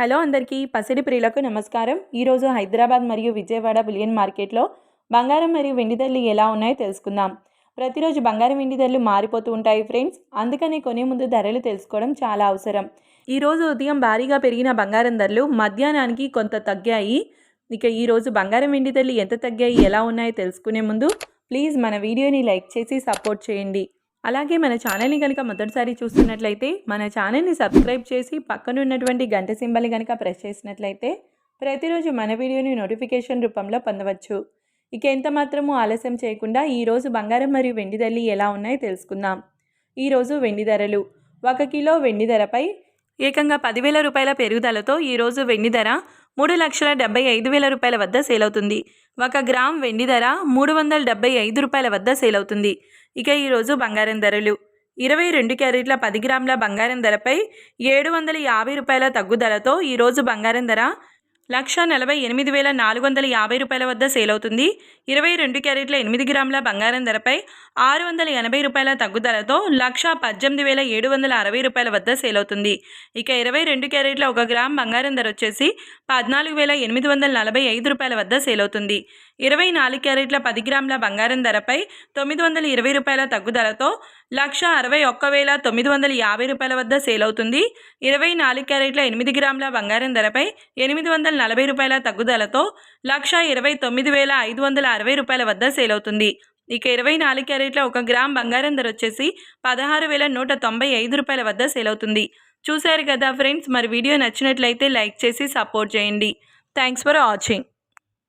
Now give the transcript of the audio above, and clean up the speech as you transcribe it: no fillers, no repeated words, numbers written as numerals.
Hello అందరికీ పసిడి ప్రియులకు నమస్కారం. ఈరోజు హైదరాబాద్ మరియు విజయవాడ బులియన్ మార్కెట్లో బంగారం మరియు వెండి ధరలు ఎలా ఉన్నాయో తెలుసుకుందాం. ప్రతిరోజు బంగారం వెండి ధరలు మారిపోతూ ఉంటాయి ఫ్రెండ్స్, అందుకని కొనే ముందు ధరలు తెలుసుకోవడం చాలా అవసరం. ఈరోజు ఉదయం భారీగా పెరిగిన బంగారం ధరలు మధ్యాహ్నానికి కొంత తగ్గాయి. ఇక ఈరోజు బంగారం వెండి ధరలు ఎంత తగ్గాయి, ఎలా ఉన్నాయో తెలుసుకునే ముందు ప్లీజ్ మన వీడియోని లైక్ చేసి సపోర్ట్ చేయండి. అలాగే మన ఛానల్ని కనుక మొదటిసారి చూస్తున్నట్లయితే మన ఛానల్ని సబ్స్క్రైబ్ చేసి పక్కన ఉన్నటువంటి గంట సింబల్ని కనుక ప్రెస్ చేసినట్లయితే ప్రతిరోజు మన వీడియోని నోటిఫికేషన్ రూపంలో పొందవచ్చు. ఇక ఎంత మాత్రమూ ఆలస్యం చేయకుండా ఈరోజు బంగారం మరియు వెండి ధరలు ఎలా ఉన్నాయో తెలుసుకుందాం. ఈరోజు వెండి ధరలు 1 కిలో వెండి ధరపై ఏకంగా 10,000 రూపాయల పెరుగుదలతో ఈరోజు వెండి ధర 3,75,000 రూపాయల వద్ద సేల్ అవుతుంది. 1 గ్రామ్ వెండి ధర 375 రూపాయల వద్ద సేల్ అవుతుంది. ఇక ఈరోజు బంగారం ధరలు 22 క్యారెట్ల 10 గ్రాముల బంగారం ధరపై 750 రూపాయల తగ్గుదలతో ఈరోజు బంగారం ధర 1,48,450 రూపాయల వద్ద సేల్ అవుతుంది. 22 క్యారెట్ల 8 గ్రాముల బంగారం ధరపై 680 రూపాయల తగ్గుదలతో 1,18,760 రూపాయల వద్ద సేల్ అవుతుంది. ఇక 22 క్యారెట్ల 1 గ్రామ్ బంగారం ధర వచ్చేసి 14,845 రూపాయల వద్ద సేల్ అవుతుంది. 24 క్యారెట్ల 10 గ్రాముల బంగారం ధరపై 920 రూపాయల తగ్గుదలతో 1,61,950 రూపాయల వద్ద సేల్ అవుతుంది. 24 క్యారెట్ల 8 గ్రాముల బంగారం ధరపై 840 రూపాయల తగ్గుదలతో 1,29,560 రూపాయల వద్ద సేల్ అవుతుంది. ఇక 24 క్యారెట్ల 1 గ్రామ్ బంగారం ధర వచ్చేసి 16,195 రూపాయల వద్ద సేల్ అవుతుంది. చూశారు కదా ఫ్రెండ్స్, మరి వీడియో నచ్చినట్లయితే లైక్ చేసి సపోర్ట్ చేయండి. Thanks for watching.